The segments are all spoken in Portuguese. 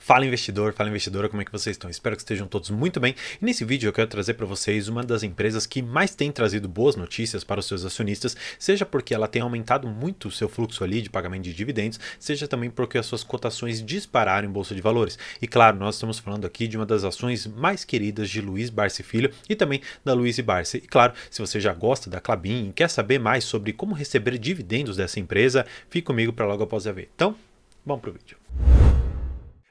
Fala investidor, fala investidora, como é que vocês estão? Espero que estejam todos muito bem. E nesse vídeo eu quero trazer para vocês uma das empresas que mais tem trazido boas notícias para os seus acionistas, seja porque ela tem aumentado muito o seu fluxo ali de pagamento de dividendos, seja também porque as suas cotações dispararam em bolsa de valores. E claro, nós estamos falando aqui de uma das ações mais queridas de Luiz Barsi Filho e também da Luiz Barsi. E claro, se você já gosta da Klabin e quer saber mais sobre como receber dividendos dessa empresa, fique comigo para logo após a ver. Então, vamos para o vídeo.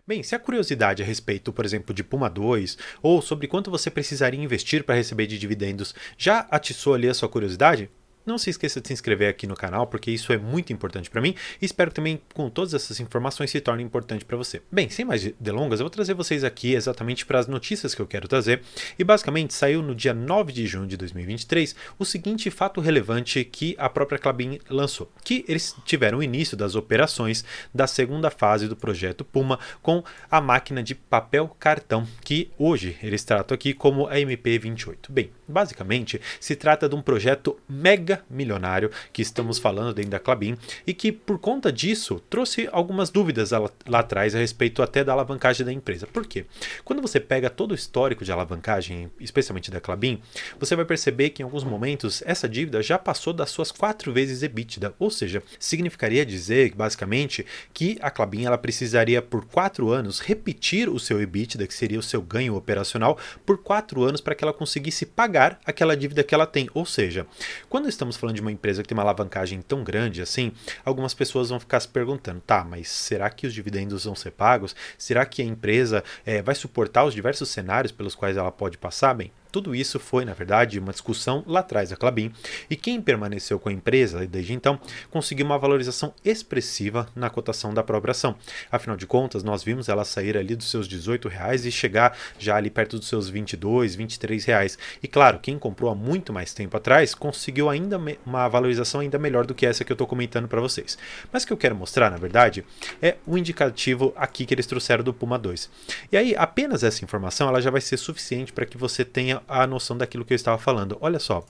Bem, se a curiosidade a respeito, por exemplo, de Puma 2 ou sobre quanto você precisaria investir para receber de dividendos já atiçou ali a sua curiosidade, não se esqueça de se inscrever aqui no canal, porque isso é muito importante para mim e espero que também com todas essas informações se torne importante para você. Bem, sem mais delongas, eu vou trazer vocês aqui exatamente para as notícias que eu quero trazer e basicamente saiu no dia 9 de junho de 2023 o seguinte fato relevante que a própria Klabin lançou, que eles tiveram o início das operações da segunda fase do projeto Puma com a máquina de papel cartão, que hoje eles tratam aqui como a MP28. Bem, basicamente se trata de um projeto mega milionário que estamos falando dentro da Klabin e que por conta disso trouxe algumas dúvidas lá atrás a respeito até da alavancagem da empresa. Por quê? Quando você pega todo o histórico de alavancagem, especialmente da Klabin, você vai perceber que em alguns momentos essa dívida já passou das suas 4 vezes EBITDA, ou seja, significaria dizer basicamente que a Klabin ela precisaria por 4 anos repetir o seu EBITDA, que seria o seu ganho operacional, por 4 anos para que ela conseguisse pagar aquela dívida que ela tem. Ou seja, quando estamos falando de uma empresa que tem uma alavancagem tão grande assim, algumas pessoas vão ficar se perguntando, tá, mas será que os dividendos vão ser pagos? Será que a empresa vai suportar os diversos cenários pelos quais ela pode passar? Bem, tudo isso foi, na verdade, uma discussão lá atrás da Klabin e quem permaneceu com a empresa desde então conseguiu uma valorização expressiva na cotação da própria ação. Afinal de contas, nós vimos ela sair ali dos seus R$ 18 e chegar já ali perto dos seus R$ 22, R$ 23. E claro, quem comprou há muito mais tempo atrás conseguiu ainda uma valorização ainda melhor do que essa que eu estou comentando para vocês. Mas o que eu quero mostrar, na verdade, é o indicativo aqui que eles trouxeram do Puma 2. E aí, apenas essa informação ela já vai ser suficiente para que você tenha a noção daquilo que eu estava falando. Olha só,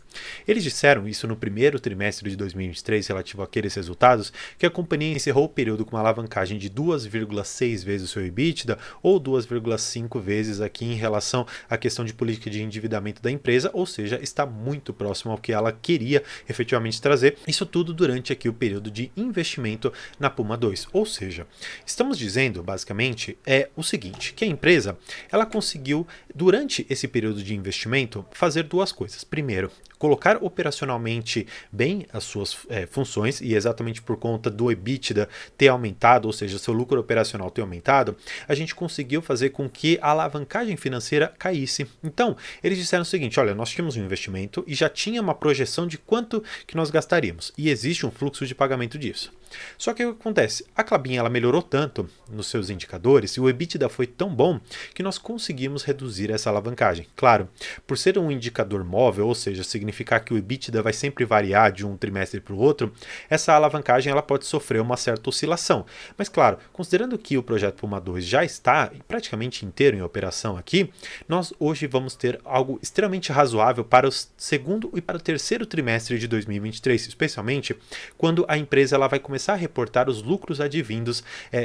eles disseram isso no primeiro trimestre de 2023 relativo àqueles resultados, que a companhia encerrou o período com uma alavancagem de 2,6 vezes o seu EBITDA ou 2,5 vezes aqui em relação à questão de política de endividamento da empresa, ou seja, está muito próximo ao que ela queria efetivamente trazer, isso tudo durante aqui o período de investimento na Puma 2, ou seja, estamos dizendo basicamente o seguinte, que a empresa ela conseguiu durante esse período de investimento fazer duas coisas. Primeiro, colocar operacionalmente bem as suas funções e exatamente por conta do EBITDA ter aumentado, ou seja, seu lucro operacional ter aumentado, a gente conseguiu fazer com que a alavancagem financeira caísse. Então, eles disseram o seguinte, olha, nós tínhamos um investimento e já tinha uma projeção de quanto que nós gastaríamos e existe um fluxo de pagamento disso. Só que o que acontece? A Klabin ela melhorou tanto nos seus indicadores e o EBITDA foi tão bom que nós conseguimos reduzir essa alavancagem. Claro, por ser um indicador móvel, ou seja, significar que o EBITDA vai sempre variar de um trimestre para o outro, essa alavancagem ela pode sofrer uma certa oscilação. Mas claro, considerando que o projeto Puma 2 já está praticamente inteiro em operação aqui, nós hoje vamos ter algo extremamente razoável para o segundo e para o terceiro trimestre de 2023, especialmente quando a empresa ela vai começar a reportar os lucros advindos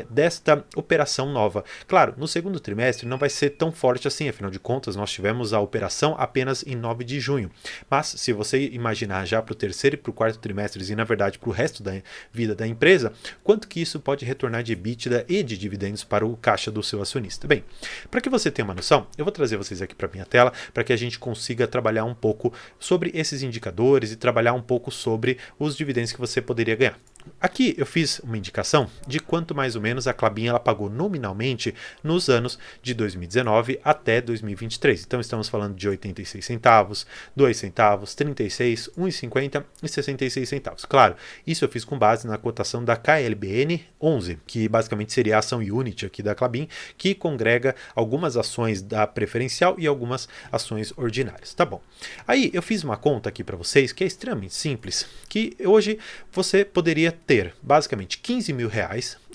desta operação nova. Claro, no segundo trimestre não vai ser tão forte assim, afinal de contas nós tivemos a operação apenas em 9 de junho. Mas se você imaginar já para o terceiro e para o quarto trimestres e na verdade para o resto da vida da empresa, quanto que isso pode retornar de EBITDA e de dividendos para o caixa do seu acionista? Bem, para que você tenha uma noção, eu vou trazer vocês aqui para minha tela para que a gente consiga trabalhar um pouco sobre esses indicadores e trabalhar um pouco sobre os dividendos que você poderia ganhar. Aqui eu fiz uma indicação de quanto mais ou menos a Klabin ela pagou nominalmente nos anos de 2019 até 2023. Então estamos falando de 86 centavos, 2 centavos, 36, 1,50 e 66 centavos. Claro, isso eu fiz com base na cotação da KLBN 11, que basicamente seria a ação Unity aqui da Klabin, que congrega algumas ações da preferencial e algumas ações ordinárias. Tá bom. Aí eu fiz uma conta aqui para vocês que é extremamente simples, que hoje você poderia ter basicamente R$ 15 mil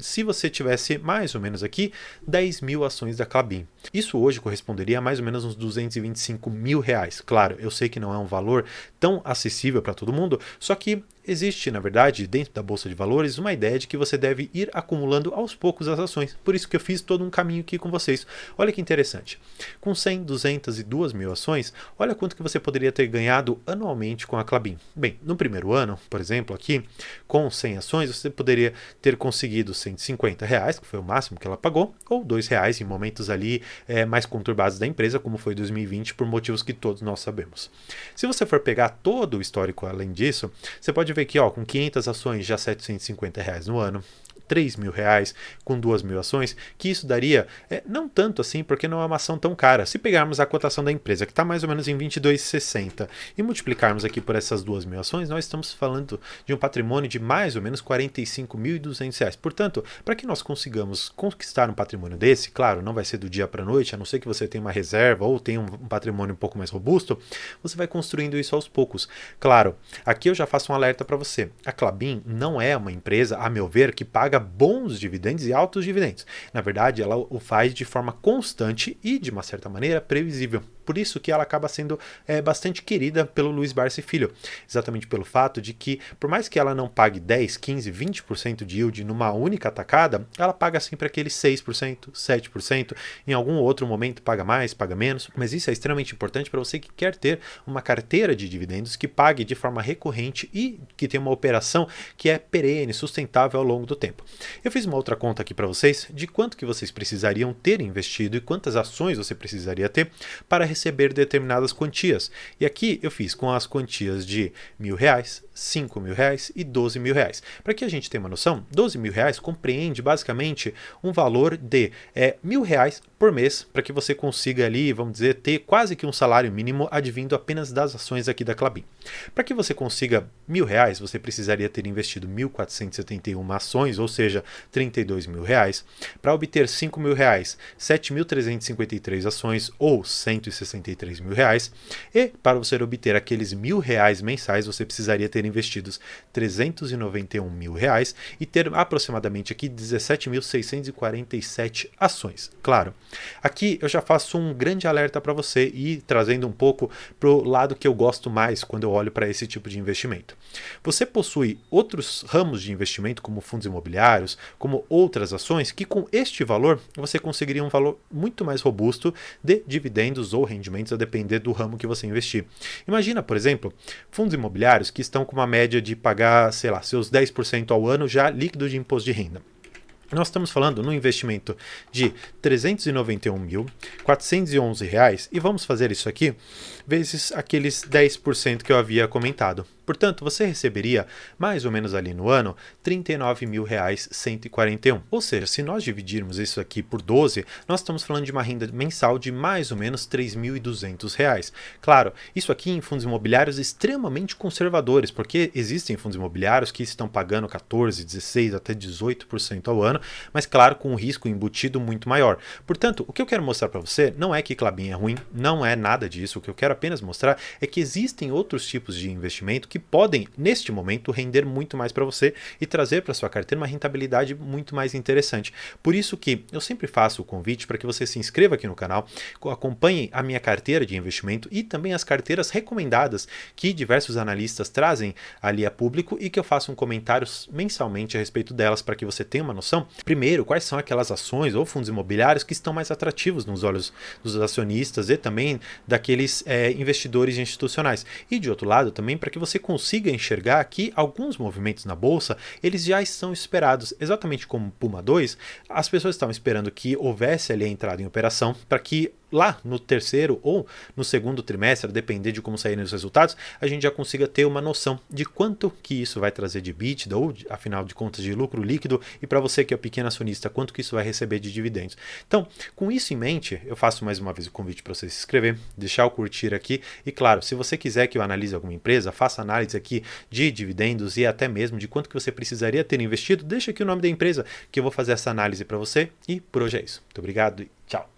se você tivesse mais ou menos aqui 10 mil ações da Klabin. Isso hoje corresponderia a mais ou menos uns 225 mil reais. Claro, eu sei que não é um valor tão acessível para todo mundo, só que existe, na verdade, dentro da Bolsa de Valores, uma ideia de que você deve ir acumulando aos poucos as ações. Por isso que eu fiz todo um caminho aqui com vocês. Olha que interessante. Com 100, 200 e 2 mil ações, olha quanto que você poderia ter ganhado anualmente com a Klabin. Bem, no primeiro ano, por exemplo, aqui, com 100 ações, você poderia ter conseguido R$ 150, que foi o máximo que ela pagou, ou R$ 2 em momentos ali mais conturbados da empresa, como foi 2020, por motivos que todos nós sabemos. Se você for pegar todo o histórico além disso, você pode ver que com 500 ações já R$ 750 no ano, R$ 3.000 com 2 mil ações, que isso daria, não tanto assim, porque não é uma ação tão cara. Se pegarmos a cotação da empresa, que está mais ou menos em 22,60, e multiplicarmos aqui por essas 2 mil ações, nós estamos falando de um patrimônio de mais ou menos R$ 45.200. Portanto, para que nós consigamos conquistar um patrimônio desse, claro, não vai ser do dia para a noite, a não ser que você tenha uma reserva ou tenha um patrimônio um pouco mais robusto, você vai construindo isso aos poucos. Claro, aqui eu já faço um alerta para você. A Klabin não é uma empresa, a meu ver, que paga bons dividendos e altos dividendos. Na verdade, ela o faz de forma constante e, de uma certa maneira, previsível. Por isso que ela acaba sendo bastante querida pelo Luiz Barsi Filho. Exatamente pelo fato de que, por mais que ela não pague 10, 15, 20% de yield numa única tacada, ela paga sempre aqueles 6%, 7%. Em algum outro momento paga mais, paga menos. Mas isso é extremamente importante para você que quer ter uma carteira de dividendos que pague de forma recorrente e que tenha uma operação que é perene, sustentável ao longo do tempo. Eu fiz uma outra conta aqui para vocês de quanto que vocês precisariam ter investido e quantas ações você precisaria ter para receber determinadas quantias. E aqui eu fiz com as quantias de R$ 1.000, R$ 5.000 e R$ 12.000. Para que a gente tenha uma noção, R$ 12.000 compreende basicamente um valor de R$ 1.000 por mês, para que você consiga ali, vamos dizer, ter quase que um salário mínimo advindo apenas das ações aqui da Klabin. Para que você consiga R$ 1.000, você precisaria ter investido 1.471 ações, ou seja, R$ 32.000. Para obter R$ 5.000, 7.353 ações, ou R$ 163.000. E para você obter aqueles R$ 1.000 mensais, você precisaria ter investidos R$ 391.000 e ter aproximadamente aqui 17.647 ações. Claro, aqui eu já faço um grande alerta para você e trazendo um pouco para o lado que eu gosto mais quando eu olho para esse tipo de investimento. Você possui outros ramos de investimento, como fundos imobiliários, como outras ações, que com este valor você conseguiria um valor muito mais robusto de dividendos ou rendimentos, a depender do ramo que você investir. Imagina, por exemplo, fundos imobiliários que estão com uma média de pagar, sei lá, seus 10% ao ano já líquido de imposto de renda. Nós estamos falando num investimento de R$ 391.411 e vamos fazer isso aqui vezes aqueles 10% que eu havia comentado. Portanto, você receberia mais ou menos ali no ano R$ 39.141. Ou seja, se nós dividirmos isso aqui por 12, nós estamos falando de uma renda mensal de mais ou menos R$ 3.200. Claro, isso aqui em fundos imobiliários extremamente conservadores, porque existem fundos imobiliários que estão pagando 14, 16, até 18% ao ano, mas claro, com um risco embutido muito maior. Portanto, o que eu quero mostrar para você não é que Klabin é ruim, não é nada disso. O que eu quero apenas mostrar é que existem outros tipos de investimento que podem, neste momento, render muito mais para você e trazer para sua carteira uma rentabilidade muito mais interessante. Por isso que eu sempre faço o convite para que você se inscreva aqui no canal, acompanhe a minha carteira de investimento e também as carteiras recomendadas que diversos analistas trazem ali a público e que eu faço comentários mensalmente a respeito delas para que você tenha uma noção, primeiro, quais são aquelas ações ou fundos imobiliários que estão mais atrativos nos olhos dos acionistas e também daqueles investidores institucionais. E de outro lado também para que você consiga enxergar que alguns movimentos na bolsa, eles já estão esperados, exatamente como Puma 2, as pessoas estavam esperando que houvesse ali a entrada em operação para que lá no terceiro ou no segundo trimestre, a depender de como saírem os resultados, a gente já consiga ter uma noção de quanto que isso vai trazer de EBITDA ou, afinal de contas, de lucro líquido e para você que é o pequeno acionista, quanto que isso vai receber de dividendos. Então, com isso em mente, eu faço mais uma vez o convite para você se inscrever, deixar o curtir aqui e, claro, se você quiser que eu analise alguma empresa, faça análise aqui de dividendos e até mesmo de quanto que você precisaria ter investido, deixa aqui o nome da empresa que eu vou fazer essa análise para você e por hoje é isso. Muito obrigado e tchau!